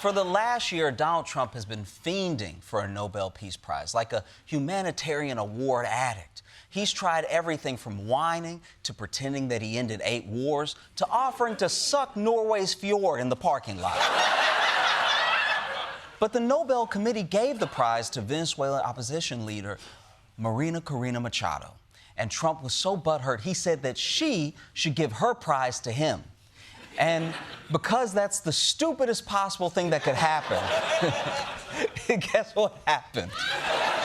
For the last year, Donald Trump has been fiending for a Nobel Peace Prize, like a humanitarian award addict. He's tried everything from whining to pretending that he ended 8 wars to offering to suck Norway's fjord in the parking lot. But the Nobel Committee gave the prize to Venezuelan opposition leader Maria Corina Machado. And Trump was so butthurt, he said that she should give her prize to him. And because that's the stupidest possible thing that could happen, guess what happened?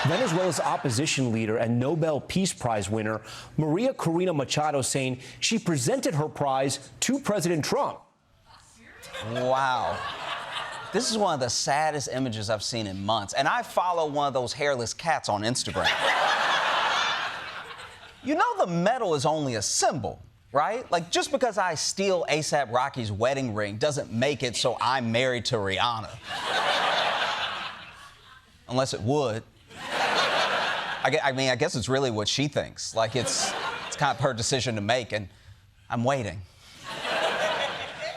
Venezuela's opposition leader and Nobel Peace Prize winner Maria Corina Machado saying she presented her prize to President Trump. Wow. This is one of the saddest images I've seen in months, and I follow one of those hairless cats on Instagram. You know the medal is only a symbol, right? Like, just because I steal A$AP Rocky's wedding ring doesn't make it so I'm married to Rihanna. Unless it would. I guess it's really what she thinks. Like, it's kind of her decision to make, and I'm waiting.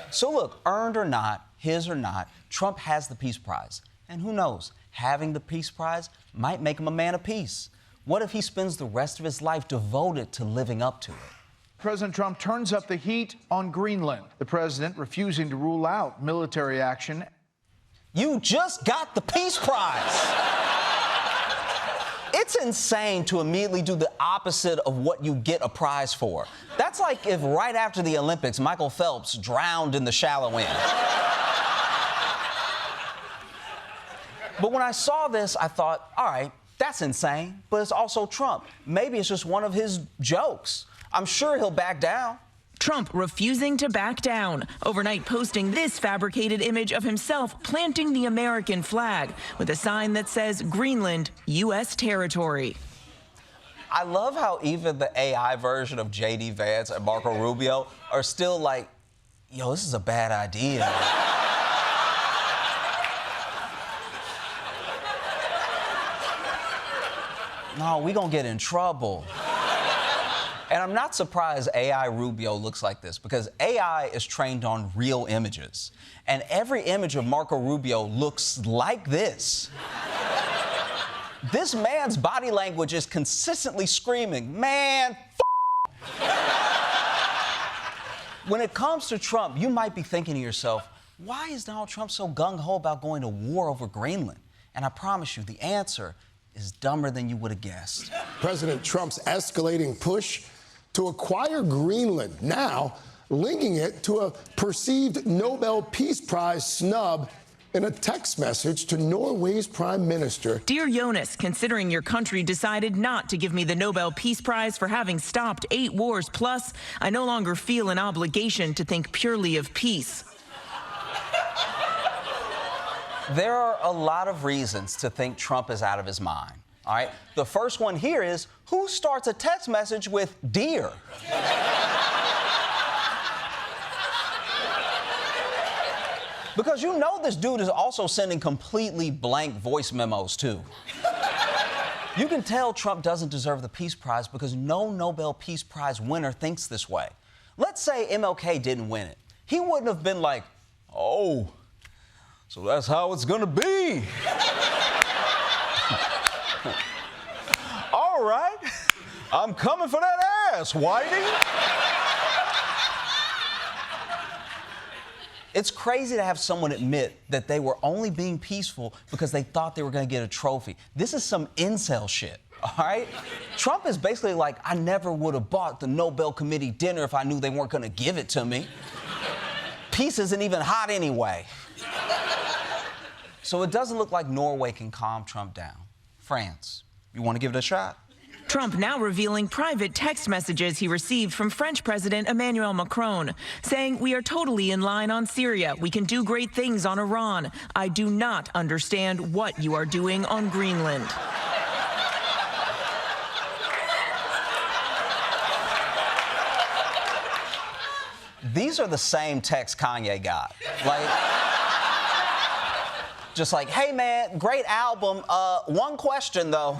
So look, earned or not, his or not, Trump has the Peace Prize. And who knows, having the Peace Prize might make him a man of peace. What if he spends the rest of his life devoted to living up to it? President Trump turns up the heat on Greenland. The president refusing to rule out military action. You just got the Peace Prize. It's insane to immediately do the opposite of what you get a prize for. That's like if right after the Olympics, Michael Phelps drowned in the shallow end. But when I saw this, I thought, all right, that's insane, but it's also Trump. Maybe it's just one of his jokes. I'm sure he'll back down. Trump refusing to back down, overnight posting this fabricated image of himself planting the American flag with a sign that says Greenland, U.S. territory. I love how even the AI version of J.D. Vance and Marco Rubio are still like, yo, this is a bad idea. No, we gonna get in trouble. And I'm not surprised AI Rubio looks like this, because AI is trained on real images. And every image of Marco Rubio looks like this. This man's body language is consistently screaming, man, When it comes to Trump, you might be thinking to yourself, why is Donald Trump so gung-ho about going to war over Greenland? And I promise you, the answer is dumber than you would have guessed. President Trump's escalating push to acquire Greenland, now linking it to a perceived Nobel Peace Prize snub in a text message to Norway's Prime Minister. Dear Jonas, considering your country decided not to give me the Nobel Peace Prize for having stopped 8 wars plus, I no longer feel an obligation to think purely of peace. There are a lot of reasons to think Trump is out of his mind, all right? The first one here is, who starts a text message with dear? Because you know this dude is also sending completely blank voice memos, too. You can tell Trump doesn't deserve the Peace Prize because no Nobel Peace Prize winner thinks this way. Let's say MLK didn't win it. He wouldn't have been like, oh, so that's how it's gonna be. All right, I'm coming for that ass, Whitey. It's crazy to have someone admit that they were only being peaceful because they thought they were gonna get a trophy. This is some incel shit, all right? Trump is basically like, I never would have bought the Nobel Committee dinner if I knew they weren't gonna give it to me. Peace isn't even hot anyway. So it doesn't look like Norway can calm Trump down. France, you want to give it a shot? Trump now revealing private text messages he received from French President Emmanuel Macron, saying, we are totally in line on Syria. We can do great things on Iran. I do not understand what you are doing on Greenland. These are the same texts Kanye got. Like, just like, hey man, great album. One question though.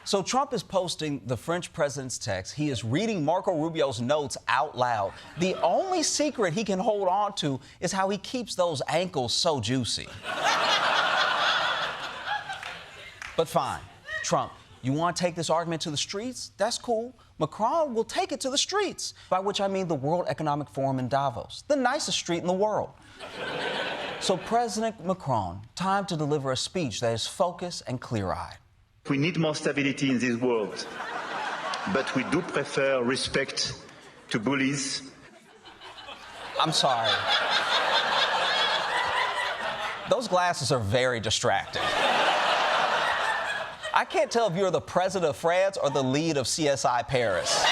So Trump is posting the French president's text. He is reading Marco Rubio's notes out loud. The only secret he can hold on to is how he keeps those ankles so juicy. But fine, Trump, you want to take this argument to the streets? That's cool. Macron will take it to the streets, by which I mean the World Economic Forum in Davos, the nicest street in the world. So President Macron, time to deliver a speech that is focused and clear-eyed. We need more stability in this world, but we do prefer respect to bullies. I'm sorry. Those glasses are very distracting. I can't tell if you're the president of France or the lead of CSI Paris.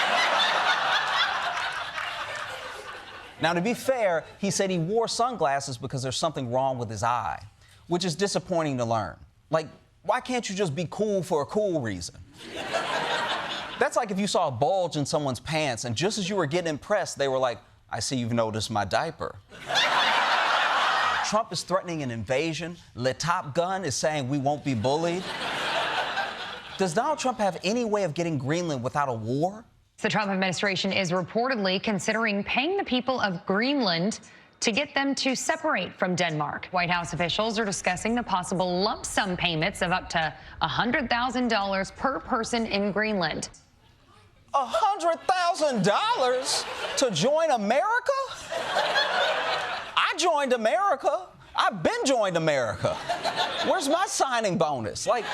Now, to be fair, he said he wore sunglasses because there's something wrong with his eye, which is disappointing to learn. Like, why can't you just be cool for a cool reason? That's like if you saw a bulge in someone's pants and just as you were getting impressed, they were like, I see you've noticed my diaper. Trump is threatening an invasion. Le Top Gun is saying we won't be bullied. Does Donald Trump have any way of getting Greenland without a war? The Trump administration is reportedly considering paying the people of Greenland to get them to separate from Denmark. White House officials are discussing the possible lump sum payments of up to $100,000 per person in Greenland. $100,000 to join America? I joined America. I've been joined America. Where's my signing bonus? Like,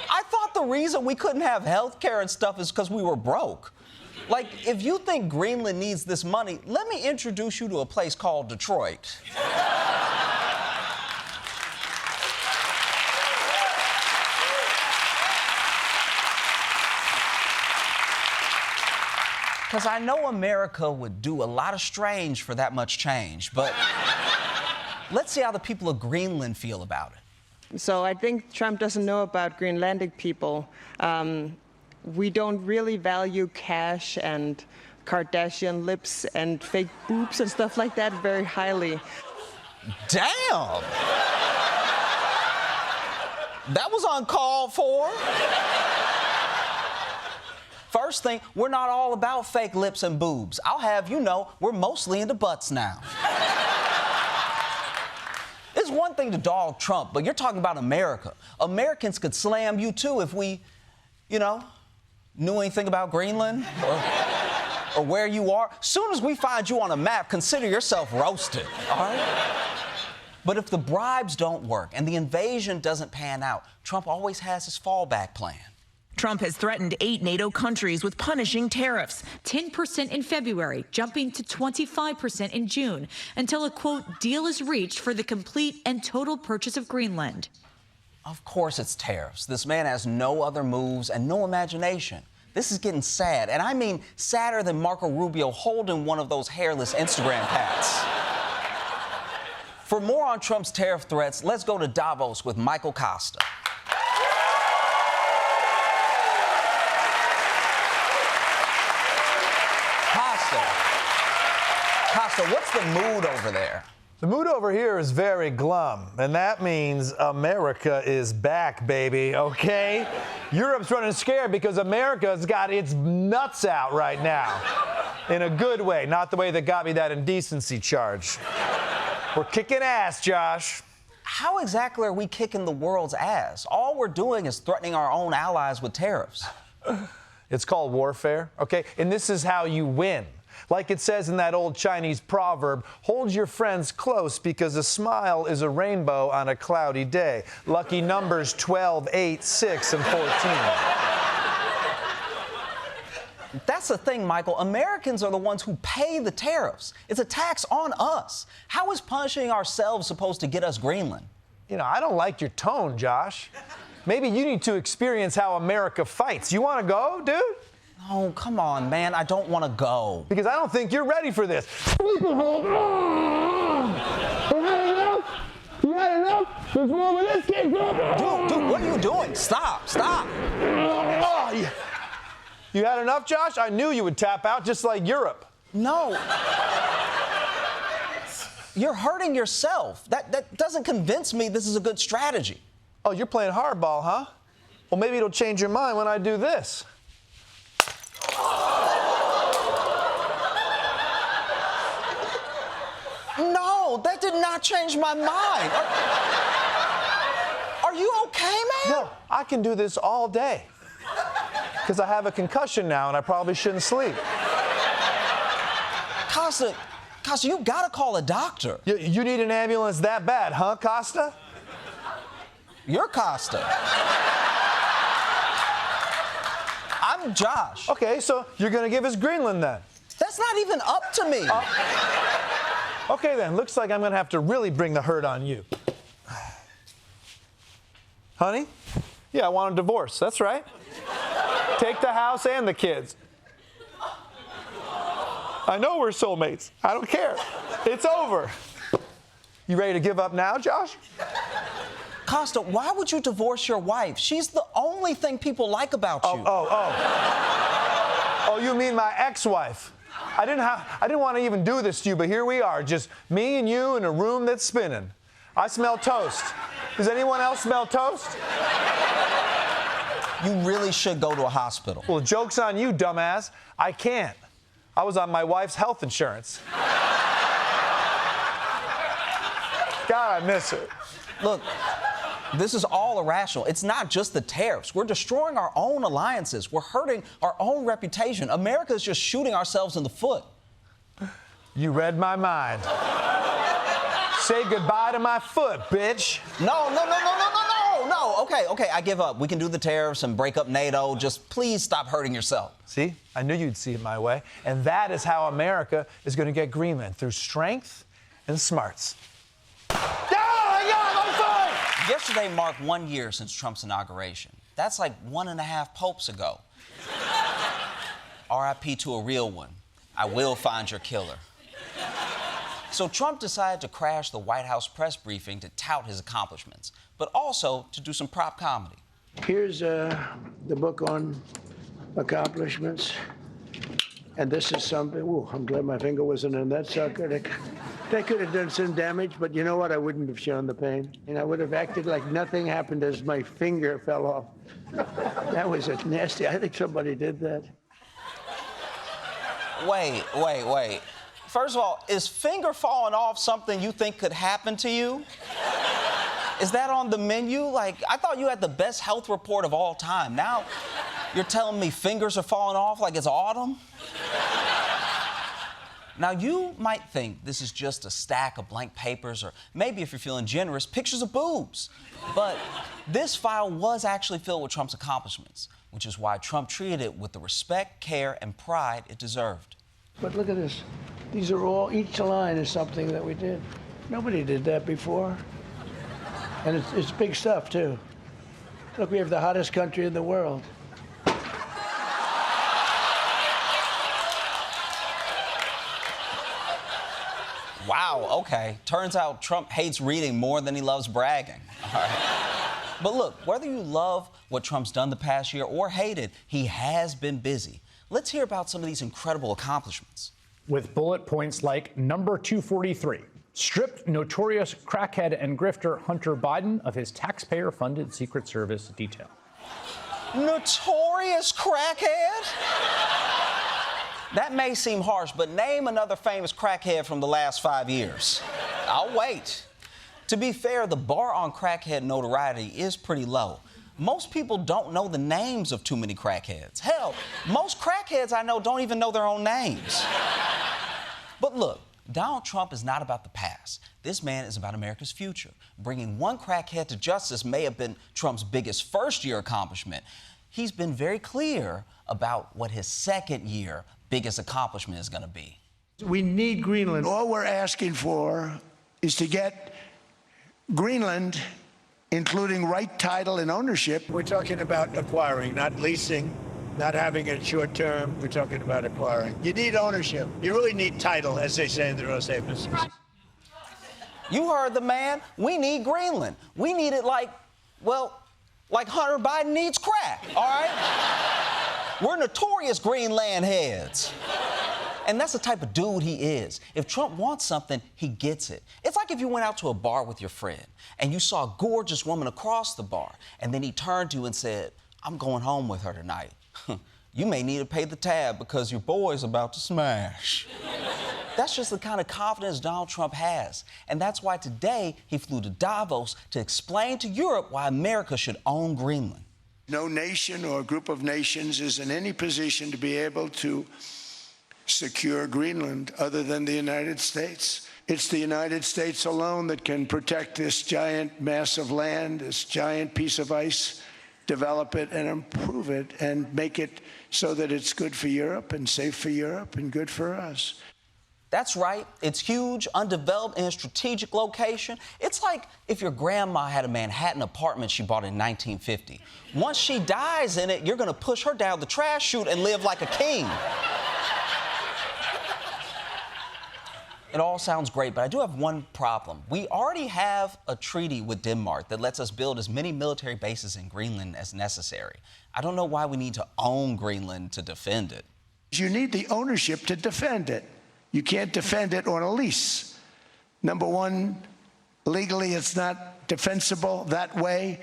I thought the reason we couldn't have health care and stuff is because we were broke. Like, if you think Greenland needs this money, let me introduce you to a place called Detroit. Because I know America would do a lot of strange for that much change, but let's see how the people of Greenland feel about it. So I think Trump doesn't know about Greenlandic people. We don't really value cash and Kardashian lips and fake boobs and stuff like that very highly. Damn! That was uncalled for. First thing, we're not all about fake lips and boobs. I'll have you know, we're mostly into butts now. It's one thing to dog Trump, but you're talking about America. Americans could slam you too if we, you know, knew anything about Greenland or where you are. Soon as we find you on a map, consider yourself roasted, all right? But if the bribes don't work and the invasion doesn't pan out, Trump always has his fallback plan. Trump has threatened 8 NATO countries with punishing tariffs. 10% in February, jumping to 25% in June, until a, quote, deal is reached for the complete and total purchase of Greenland. Of course it's tariffs. This man has no other moves and no imagination. This is getting sad, and I mean sadder than Marco Rubio holding one of those hairless Instagram hats. For more on Trump's tariff threats, let's go to Davos with Michael Costa. Costa, what's the mood over there? The mood over here is very glum, and that means America is back, baby, okay? Europe's running scared because America's got its nuts out right now. In a good way, not the way that got me that indecency charge. We're kicking ass, Josh. How exactly are we kicking the world's ass? All we're doing is threatening our own allies with tariffs. It's called warfare, okay? And this is how you win. Like it says in that old Chinese proverb, hold your friends close because a smile is a rainbow on a cloudy day. Lucky numbers 12, 8, 6, and 14. That's the thing, Michael. Americans are the ones who pay the tariffs. It's a tax on us. How is punishing ourselves supposed to get us Greenland? You know, I don't like your tone, Josh. Maybe you need to experience how America fights. You want to go, dude? Oh, come on, man. I don't want to go. Because I don't think you're ready for this. You had enough? There's more where this came from. Dude, what are you doing? Stop. Oh, you had enough, Josh? I knew you would tap out just like Europe. No. You're hurting yourself. That doesn't convince me this is a good strategy. Oh, you're playing hardball, huh? Well, maybe it'll change your mind when I do this. No, that did not change my mind. Are you okay, man? No, I can do this all day. Because I have a concussion now and I probably shouldn't sleep. Costa, you gotta call a doctor. You need an ambulance that bad, huh, Costa? You're Costa. I'm Josh. Okay, so you're gonna give us Greenland then? That's not even up to me. Okay then, looks like I'm gonna have to really bring the hurt on you. Honey? Yeah, I want a divorce, that's right. Take the house and the kids. I know we're soulmates. I don't care. It's over. You ready to give up now, Josh? Costa, why would you divorce your wife? She's the only thing people like about you. Oh, you mean my ex-wife? I didn't want to even do this to you, but here we are, just me and you in a room that's spinning. I smell toast. Does anyone else smell toast? You really should go to a hospital. Well, joke's on you, dumbass. I can't. I was on my wife's health insurance. God, I miss her. Look, this is all irrational. It's not just the tariffs. We're destroying our own alliances. We're hurting our own reputation. America is just shooting ourselves in the foot. You read my mind. Say goodbye to my foot, bitch. No. Okay, I give up. We can do the tariffs and break up NATO. Just please stop hurting yourself. See? I knew you'd see it my way. And that is how America is going to get Greenland, through strength and smarts. Yesterday marked 1 year since Trump's inauguration. That's like 1.5 popes ago. R.I.P. to a real one. I will find your killer. So Trump decided to crash the White House press briefing to tout his accomplishments, but also to do some prop comedy. Here's the book on accomplishments. And this is something, ooh, I'm glad my finger wasn't in that sucker. That could have done some damage, but you know what? I wouldn't have shown the pain. And I would have acted like nothing happened as my finger fell off. That was a nasty, I think somebody did that. Wait. First of all, is finger falling off something you think could happen to you? Is that on the menu? Like, I thought you had the best health report of all time. Now you're telling me fingers are falling off like it's autumn? Now, you might think this is just a stack of blank papers, or maybe if you're feeling generous, pictures of boobs. But this file was actually filled with Trump's accomplishments, which is why Trump treated it with the respect, care, and pride it deserved. But look at this. These are all, each line is something that we did. Nobody did that before. And it's big stuff, too. Look, we have the hottest country in the world. Wow, okay. Turns out Trump hates reading more than he loves bragging. All right. But look, whether you love what Trump's done the past year or hate it, he has been busy. Let's hear about some of these incredible accomplishments. With bullet points like number 243, stripped notorious crackhead and grifter Hunter Biden of his taxpayer-funded Secret Service detail. Notorious crackhead? That may seem harsh, but name another famous crackhead from the last 5 years. I'll wait. To be fair, the bar on crackhead notoriety is pretty low. Most people don't know the names of too many crackheads. Hell, most crackheads I know don't even know their own names. But look, Donald Trump is not about the past. This man is about America's future. Bringing one crackhead to justice may have been Trump's biggest first-year accomplishment. He's been very clear about what his second-year biggest accomplishment is going to be. We need Greenland. All we're asking for is to get Greenland, including right title and ownership. We're talking about acquiring, not leasing, not having it short term. We're talking about acquiring. You need ownership. You really need title, as they say in the real estate business. You heard the man. We need Greenland. We need it like Hunter Biden needs crack, all right? We're notorious Greenland heads. And that's the type of dude he is. If Trump wants something, he gets it. It's like if you went out to a bar with your friend and you saw a gorgeous woman across the bar, and then he turned to you and said, "I'm going home with her tonight." You may need to pay the tab because your boy's about to smash. That's just the kind of confidence Donald Trump has. And that's why today he flew to Davos to explain to Europe why America should own Greenland. No nation or group of nations is in any position to be able to secure Greenland other than the United States. It's the United States alone that can protect this giant mass of land, this giant piece of ice, develop it and improve it and make it so that it's good for Europe and safe for Europe and good for us. That's right. It's huge, undeveloped, in a strategic location. It's like if your grandma had a Manhattan apartment she bought in 1950. Once she dies in it, you're going to push her down the trash chute and live like a king. It all sounds great, but I do have one problem. We already have a treaty with Denmark that lets us build as many military bases in Greenland as necessary. I don't know why we need to own Greenland to defend it. You need the ownership to defend it. You can't defend it on a lease. Number one, legally it's not defensible that way,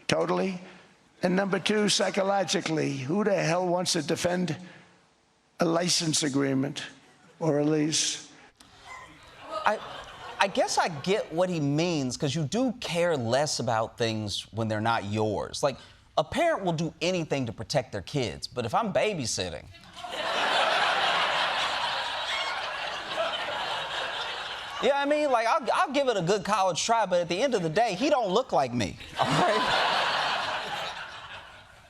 totally. And number two, psychologically, who the hell wants to defend a license agreement or a lease? I guess I get what he means, because you do care less about things when they're not yours. Like, a parent will do anything to protect their kids, but if I'm babysitting... Yeah, I mean, like, I'll give it a good college try, but at the end of the day, he don't look like me, all right?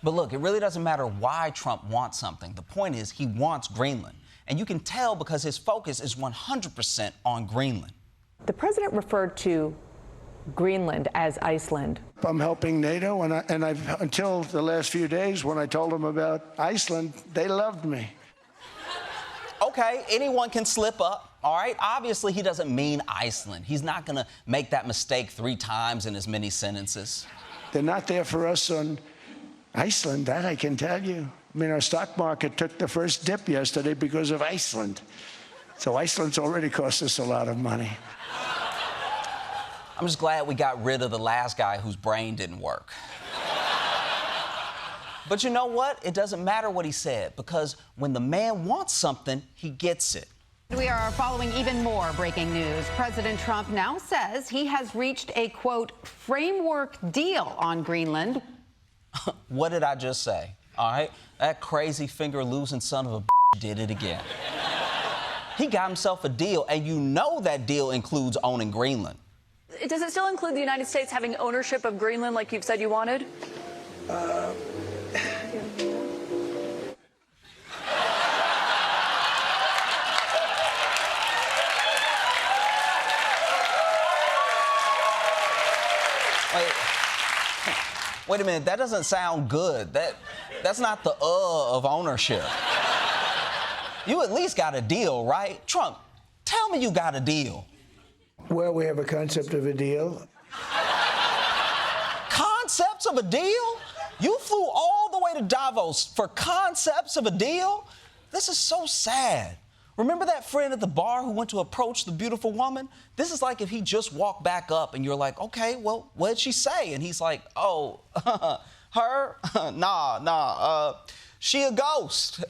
But look, it really doesn't matter why Trump wants something. The point is, he wants Greenland. And you can tell because his focus is 100% on Greenland. The president referred to Greenland as Iceland. I'm helping NATO, and I've until the last few days when I told them about Iceland, they loved me. Okay, anyone can slip up, all right? Obviously, he doesn't mean Iceland. He's not going to make that mistake 3 times in as many sentences. They're not there for us on Iceland, that I can tell you. I mean, our stock market took the first dip yesterday because of Iceland. So Iceland's already cost us a lot of money. I'm just glad we got rid of the last guy whose brain didn't work. But you know what? It doesn't matter what he said, because when the man wants something, he gets it. We are following even more breaking news. President Trump now says he has reached a, quote, framework deal on Greenland. What did I just say? All right? That crazy finger-losing son of a did it again. He got himself a deal, and you know that deal includes owning Greenland. Does it still include the United States having ownership of Greenland like you've said you wanted? Wait a minute, that doesn't sound good. That's not the of ownership. You at least got a deal, right? Trump, tell me you got a deal. Well, we have a concept of a deal. Concepts of a deal? You flew all the way to Davos for concepts of a deal? This is so sad. Remember that friend at the bar who went to approach the beautiful woman? This is like if he just walked back up and you're like, okay, well, what did she say? And he's like, oh, her? Nah, she a ghost.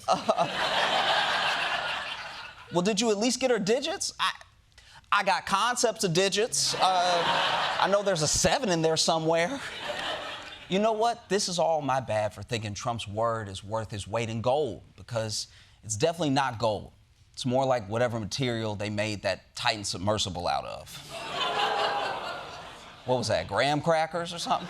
Well, did you at least get her digits? I got concepts of digits. I know there's a 7 in there somewhere. You know what? This is all my bad for thinking Trump's word is worth his weight in gold, because it's definitely not gold. It's more like whatever material they made that Titan submersible out of. What was that, graham crackers or something?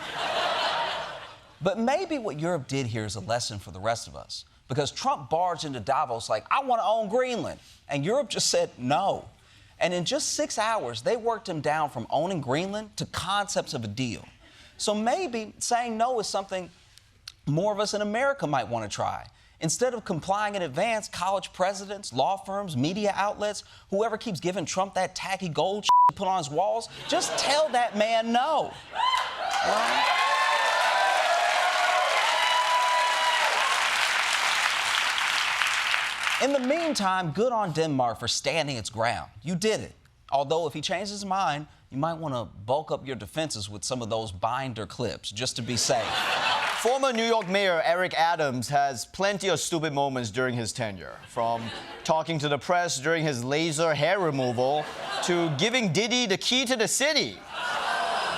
But maybe what Europe did here is a lesson for the rest of us, because Trump barged into Davos like, I want to own Greenland. And Europe just said no. And in just 6 hours, they worked him down from owning Greenland to concepts of a deal. So maybe saying no is something more of us in America might want to try. Instead of complying in advance, college presidents, law firms, media outlets, whoever keeps giving Trump that tacky gold to put on his walls, just tell that man no. In the meantime, good on Denmark for standing its ground. You did it. Although if he changes his mind, you might want to bulk up your defenses with some of those binder clips just to be safe. Former New York Mayor Eric Adams has plenty of stupid moments during his tenure, from talking to the press during his laser hair removal to giving Diddy the key to the city.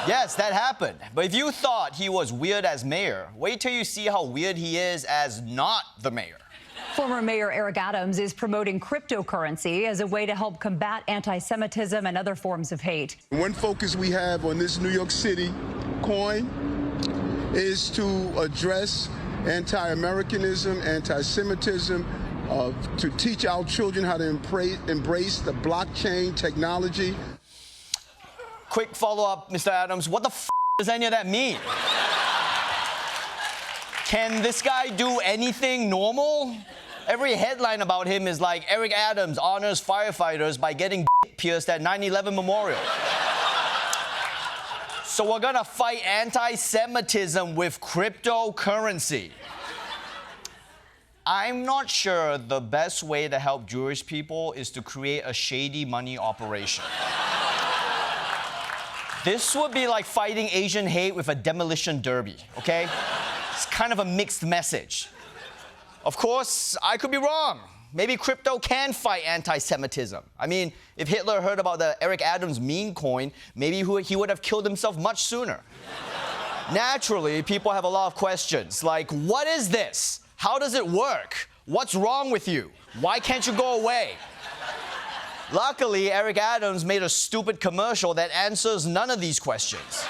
Yes, that happened. But if you thought he was weird as mayor, wait till you see how weird he is as not the mayor. Former Mayor Eric Adams is promoting cryptocurrency as a way to help combat anti-Semitism and other forms of hate. One focus we have on this New York City coin is to address anti-Americanism, anti-Semitism, to teach our children how to embrace the blockchain technology. Quick follow-up, Mr. Adams. What the f does any of that mean? Can this guy do anything normal? Every headline about him is like, Eric Adams honors firefighters by getting pierced at 9/11 Memorial. So we're gonna fight anti-Semitism with cryptocurrency. I'm not sure the best way to help Jewish people is to create a shady money operation. This would be like fighting Asian hate with a demolition derby, okay? It's kind of a mixed message. Of course, I could be wrong. Maybe crypto can fight anti-Semitism. I mean, if Hitler heard about the Eric Adams meme coin, maybe he would have killed himself much sooner. Naturally, people have a lot of questions, like, what is this? How does it work? What's wrong with you? Why can't you go away? Luckily, Eric Adams made a stupid commercial that answers none of these questions.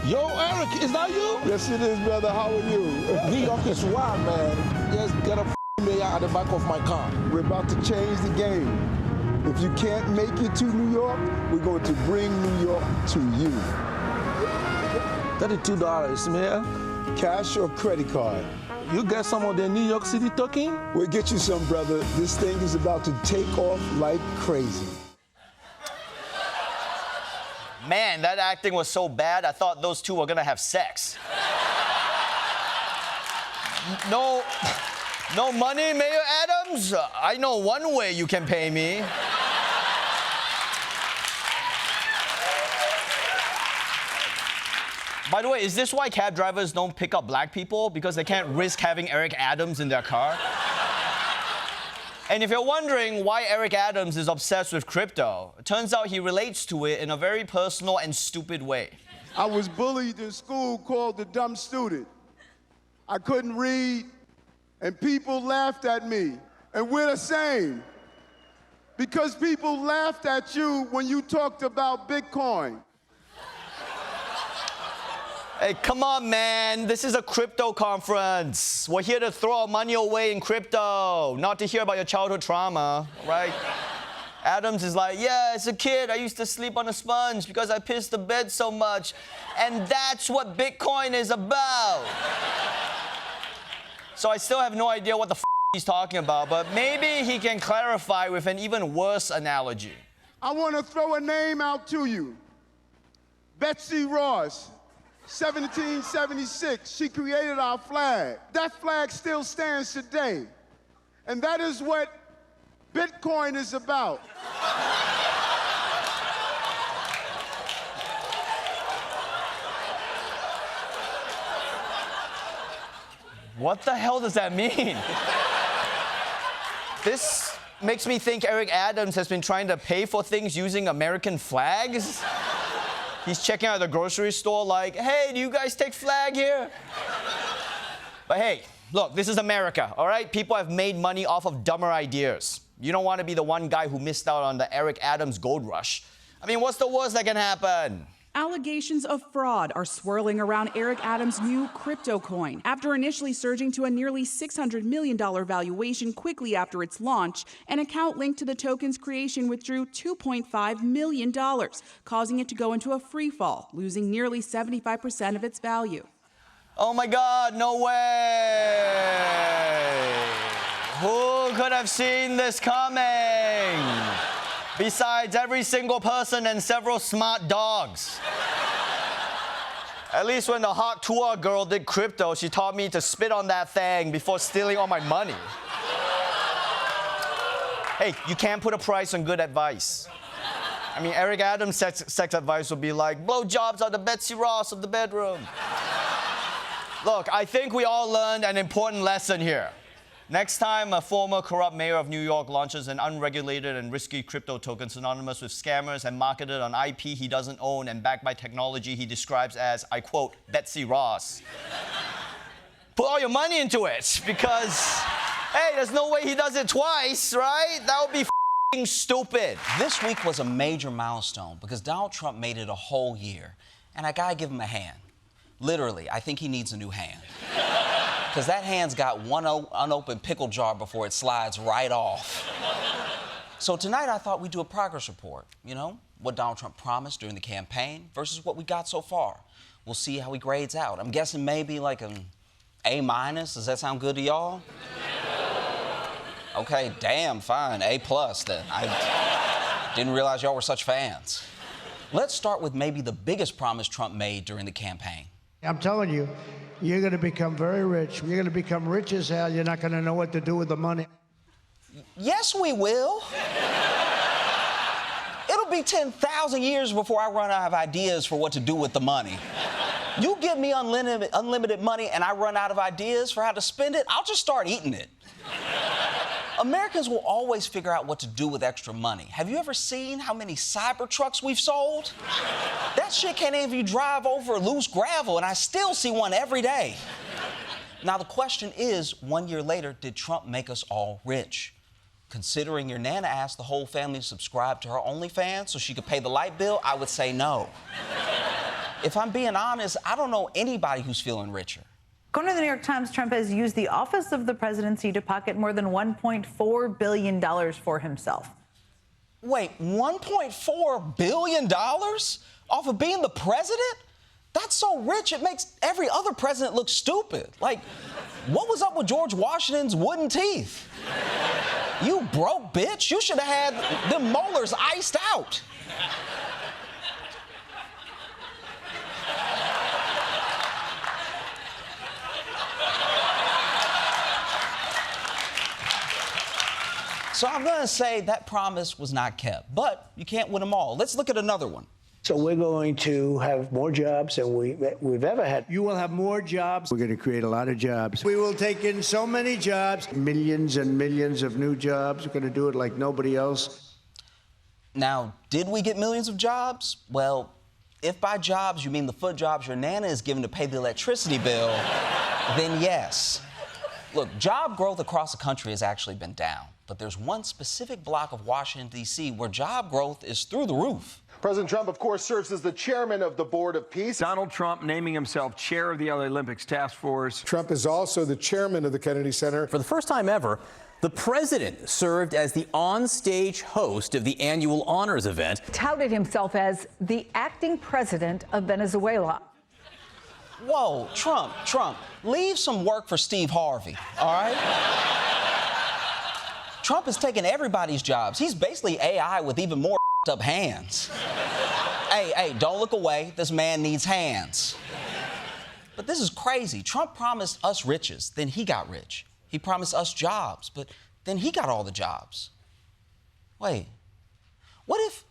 Yo, Eric, is that you? Yes, it is, brother. How are you? New York is wild, man. Just get a mayor at the back of my car. We're about to change the game. If you can't make it to New York, we're going to bring New York to you. $32, Mayor. Cash or credit card? You get some of the New York City token? We'll get you some, brother. This thing is about to take off like crazy. Man, that acting was so bad, I thought those two were gonna have sex. No money, Mayor Adams? I know one way you can pay me. By the way, is this why cab drivers don't pick up black people? Because they can't risk having Eric Adams in their car? And if you're wondering why Eric Adams is obsessed with crypto, it turns out he relates to it in a very personal and stupid way. I was bullied in school, called the dumb student. I couldn't read, and people laughed at me. And we're the same. Because people laughed at you when you talked about Bitcoin. Hey, come on, man. This is a crypto conference. We're here to throw our money away in crypto, not to hear about your childhood trauma, right? Adams is like, yeah, as a kid, I used to sleep on a sponge because I pissed the bed so much. And that's what Bitcoin is about. So I still have no idea what the he's talking about, but maybe he can clarify with an even worse analogy. I want to throw a name out to you. Betsy Ross. 1776, she created our flag. That flag still stands today. And that is what Bitcoin is about. What the hell does that mean? This makes me think Eric Adams has been trying to pay for things using American flags. He's checking out at the grocery store like, hey, do you guys take flag here? But hey, look, this is America, all right? People have made money off of dumber ideas. You don't want to be the one guy who missed out on the Eric Adams gold rush. I mean, what's the worst that can happen? Allegations of fraud are swirling around Eric Adams' new crypto coin. After initially surging to a nearly $600 million valuation quickly after its launch, an account linked to the token's creation withdrew $2.5 million, causing it to go into a free fall, losing nearly 75% of its value. Oh my God, no way! Who could have seen this coming? Besides every single person and several smart dogs. At least when the hot tour girl did crypto, she taught me to spit on that thing before stealing all my money. Hey, you can't put a price on good advice. I mean, Eric Adams' sex advice would be like, blowjobs are the Betsy Ross of the bedroom. Look, I think we all learned an important lesson here. Next time a former corrupt mayor of New York launches an unregulated and risky crypto token synonymous with scammers and marketed on IP he doesn't own and backed by technology he describes as, I quote, Betsy Ross. Put all your money into it because, hey, there's no way he does it twice, right? That would be f***ing stupid. This week was a major milestone because Donald Trump made it a whole year, and I gotta give him a hand. Literally, I think he needs a new hand. Because that hand's got one unopened pickle jar before it slides right off. So tonight I thought we'd do a progress report. You know, what Donald Trump promised during the campaign versus what we got so far. We'll see how he grades out. I'm guessing maybe like an A-. Does that sound good to y'all? Okay, damn, fine, A+ then. I didn't realize y'all were such fans. Let's start with maybe the biggest promise Trump made during the campaign. I'm telling you, you're going to become very rich. You're going to become rich as hell. You're not going to know what to do with the money. Yes, we will. It'll be 10,000 years before I run out of ideas for what to do with the money. You give me unlimited money and I run out of ideas for how to spend it, I'll just start eating it. Americans will always figure out what to do with extra money. Have you ever seen how many Cybertrucks we've sold? That shit can't even drive over loose gravel, and I still see one every day. Now, the question is, 1 year later, did Trump make us all rich? Considering your Nana asked the whole family to subscribe to her OnlyFans so she could pay the light bill, I would say no. If I'm being honest, I don't know anybody who's feeling richer. According to the New York Times, Trump has used the office of the presidency to pocket more than $1.4 billion for himself. Wait, $1.4 billion off of being the president? That's so rich, it makes every other president look stupid. Like, what was up with George Washington's wooden teeth? You broke bitch. You should have had them molars iced out. So I'm going to say that promise was not kept, but you can't win them all. Let's look at another one. So we're going to have more jobs than we've ever had. You will have more jobs. We're going to create a lot of jobs. We will take in so many jobs, millions and millions of new jobs. We're going to do it like nobody else. Now, did we get millions of jobs? Well, if by jobs you mean the foot jobs your Nana is given to pay the electricity bill, then yes. Look, job growth across the country has actually been down. But there's one specific block of Washington, D.C., where job growth is through the roof. President Trump, of course, serves as the chairman of the Board of Peace. Donald Trump naming himself chair of the LA Olympics Task Force. Trump is also the chairman of the Kennedy Center. For the first time ever, the president served as the on-stage host of the annual honors event. Touted himself as the acting president of Venezuela. Whoa, Trump, leave some work for Steve Harvey, all right? Trump is taking everybody's jobs. He's basically AI with even more up hands. Hey, don't look away. This man needs hands. But this is crazy. Trump promised us riches, then he got rich. He promised us jobs, but then he got all the jobs. Wait, what if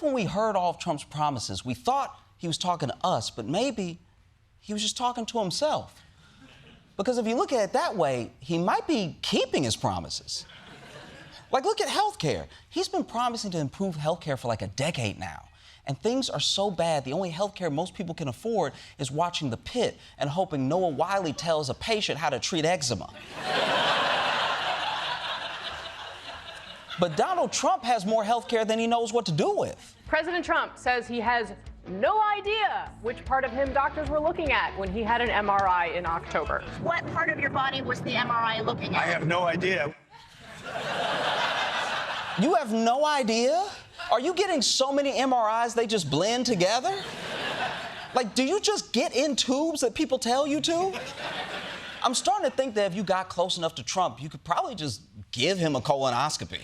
when we heard all of Trump's promises, we thought he was talking to us, but maybe he was just talking to himself? Because if you look at it that way, he might be keeping his promises. Like, look at healthcare. He's been promising to improve healthcare for like a decade now. And things are so bad, the only healthcare most people can afford is watching The Pit and hoping Noah Wyle tells a patient how to treat eczema. But Donald Trump has more healthcare than he knows what to do with. President Trump says he has no idea which part of him doctors were looking at when he had an MRI in October. What part of your body was the MRI looking at? I have no idea. You have no idea? Are you getting so many MRIs they just blend together? Like, do you just get in tubes that people tell you to? I'm starting to think that if you got close enough to Trump, you could probably just give him a colonoscopy.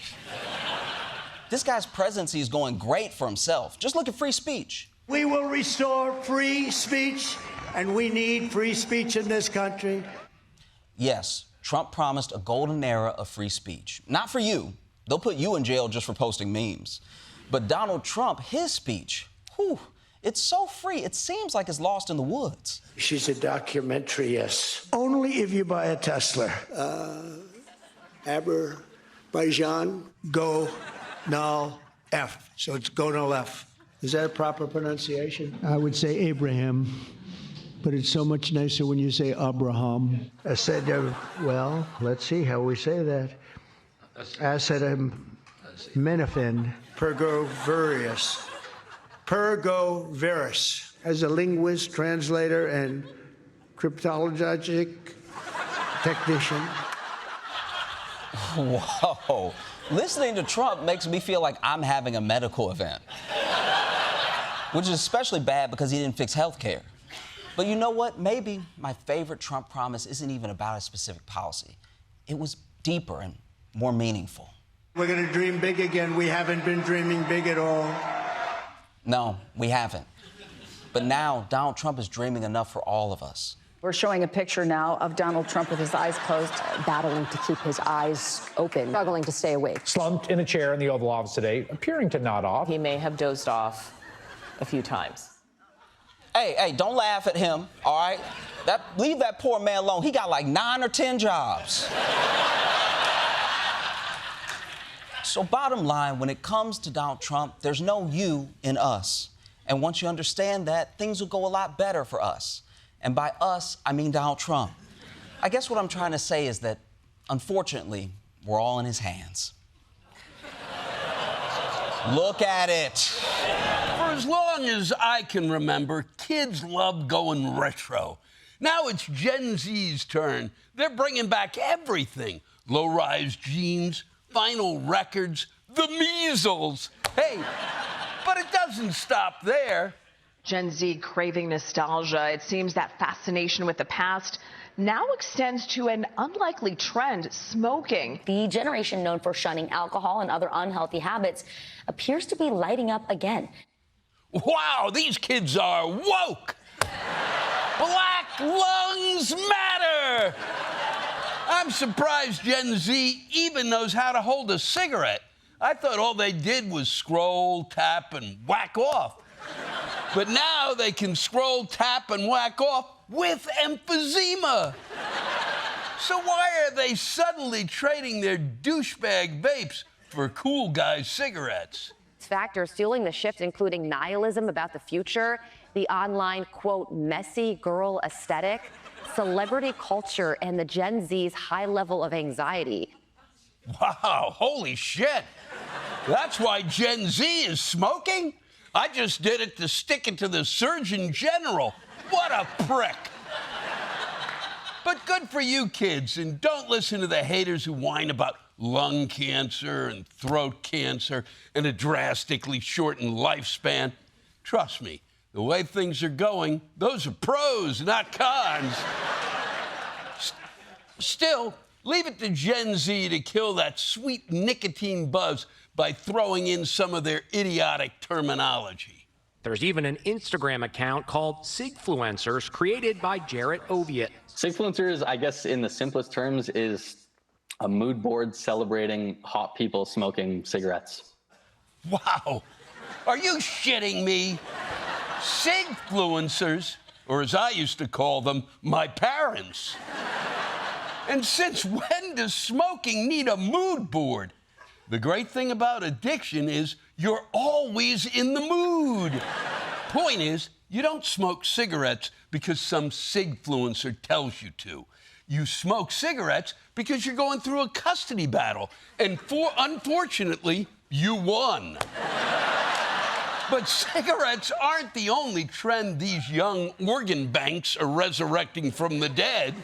This guy's presidency is going great for himself. Just look at free speech. We will restore free speech, and we need free speech in this country. Yes, Trump promised a golden era of free speech. Not for you. They'll put you in jail just for posting memes. But Donald Trump, his speech, whew, it's so free, it seems like it's lost in the woods. She's a documentary, yes. Only if you buy a Tesla. Azerbaijan, go, null, F. So it's go, null, F. Is that a proper pronunciation? I would say Abraham, but it's so much nicer when you say Abraham. I said, well, let's see how we say that. Acetaminophen, pergovirus. Pergovirus. As a linguist, translator, and cryptologic technician. Whoa. Listening to Trump makes me feel like I'm having a medical event. Which is especially bad because he didn't fix health care. But you know what? Maybe my favorite Trump promise isn't even about a specific policy. It was deeper and more meaningful. We're going to dream big again. We haven't been dreaming big at all. No, we haven't. But now Donald Trump is dreaming enough for all of us. We're showing a picture now of Donald Trump with his eyes closed, battling to keep his eyes open, struggling to stay awake. Slumped in a chair in the Oval Office today, appearing to nod off. He may have dozed off a few times. Hey, don't laugh at him, all right? Leave that poor man alone. He got like 9 or 10 jobs. So bottom line, when it comes to Donald Trump, there's no you in us. And once you understand that, things will go a lot better for us. And by us, I mean Donald Trump. I guess what I'm trying to say is that, unfortunately, we're all in his hands. Look at it. For as long as I can remember, kids loved going retro. Now it's Gen Z's turn. They're bringing back everything. Low-rise jeans, vinyl records, the measles. Hey, but it doesn't stop there. Gen Z craving nostalgia. It seems that fascination with the past now extends to an unlikely trend, smoking. The generation known for shunning alcohol and other unhealthy habits appears to be lighting up again. Wow, these kids are woke. Black lungs matter. I'm surprised Gen Z even knows how to hold a cigarette. I thought all they did was scroll, tap, and whack off. But now they can scroll, tap, and whack off with emphysema. So why are they suddenly trading their douchebag vapes for cool guy cigarettes? Factors fueling the shift, including nihilism about the future, the online, quote, messy girl aesthetic, celebrity culture, and the Gen Z's high level of anxiety. Wow, holy shit. That's why Gen Z is smoking? I just did it to stick it to the Surgeon General. What a prick. But good for you kids, and don't listen to the haters who whine about lung cancer and throat cancer and a drastically shortened lifespan. Trust me, the way things are going, those are pros, not cons. Still, leave it to Gen Z to kill that sweet nicotine buzz by throwing in some of their idiotic terminology. There's even an Instagram account called Sigfluencers, created by Jarrett Oviatt. Sigfluencers, I guess in the simplest terms, is a mood board celebrating hot people smoking cigarettes. Wow, are you shitting me? Sigfluencers, or as I used to call them, my parents. And since when does smoking need a mood board? The great thing about addiction is you're always in the mood. Point is, you don't smoke cigarettes because some sigfluencer tells you to. You smoke cigarettes because you're going through a custody battle. And unfortunately, you won. But cigarettes aren't the only trend these young organ banks are resurrecting from the dead.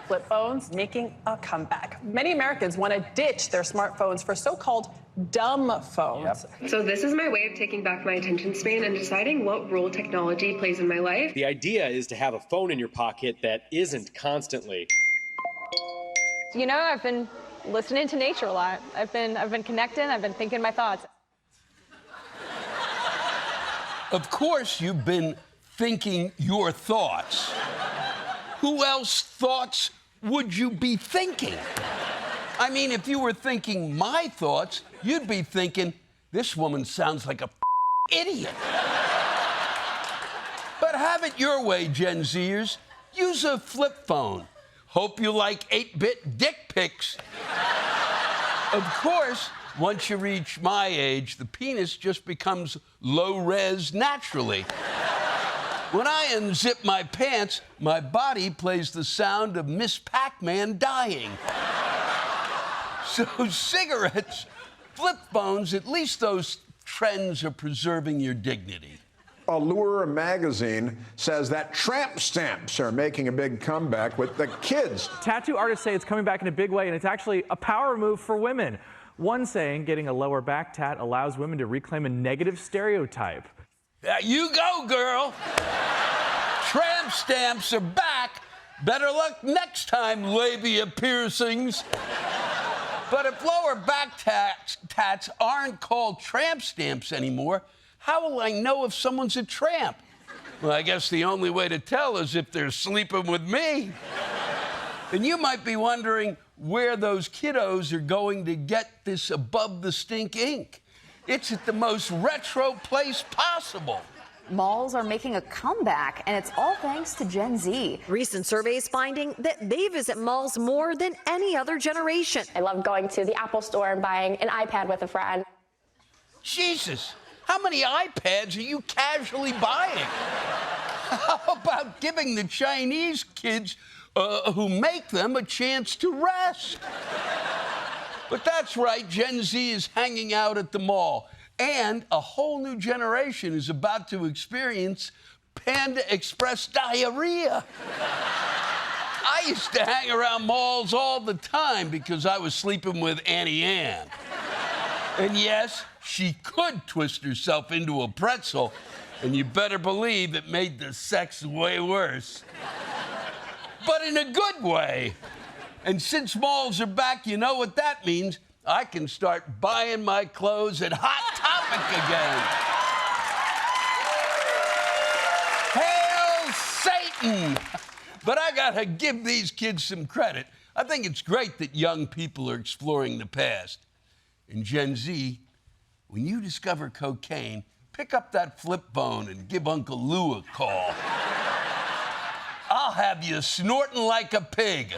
Flip phones making a comeback. Many Americans want to ditch their smartphones for so-called dumb phones. Yep. So this is my way of taking back my attention span and deciding what role technology plays in my life. The idea is to have a phone in your pocket that isn't constantly. You know, I've been listening to nature a lot. I've been connecting, I've been thinking my thoughts. Of course, you've been thinking your thoughts. Who else thoughts would you be thinking? I mean, if you were thinking my thoughts, you'd be thinking, this woman sounds like a idiot. But have it your way, Gen Zers. Use a flip phone. Hope you like 8-bit dick pics. Of course, once you reach my age, the penis just becomes low-res naturally. When I unzip my pants, my body plays the sound of Miss Pac-Man dying. So cigarettes, flip phones, at least those trends are preserving your dignity. Allure magazine says that tramp stamps are making a big comeback with the kids. Tattoo artists say it's coming back in a big way, and it's actually a power move for women. One saying getting a lower back tat allows women to reclaim a negative stereotype. You go, girl. Tramp stamps are back. Better luck next time, labia piercings. But if lower back tats aren't called tramp stamps anymore, how will I know if someone's a tramp? Well, I guess the only way to tell is if they're sleeping with me. And you might be wondering where those kiddos are going to get this above the stink ink. It's at the most retro place possible. Malls are making a comeback, and it's all thanks to Gen Z. Recent surveys finding that they visit malls more than any other generation. I love going to the Apple store and buying an iPad with a friend. Jesus, how many iPads are you casually buying? How about giving the Chinese kids who make them a chance to rest? But that's right, Gen Z is hanging out at the mall. And a whole new generation is about to experience Panda Express diarrhea. I used to hang around malls all the time because I was sleeping with Annie Ann. And yes, she could twist herself into a pretzel, and you better believe it made the sex way worse. But in a good way. And since malls are back, you know what that means. I can start buying my clothes at Hot Topic again. Hail Satan! But I gotta give these kids some credit. I think it's great that young people are exploring the past. And Gen Z, when you discover cocaine, pick up that flip phone and give Uncle Lou a call. I'll have you snorting like a pig.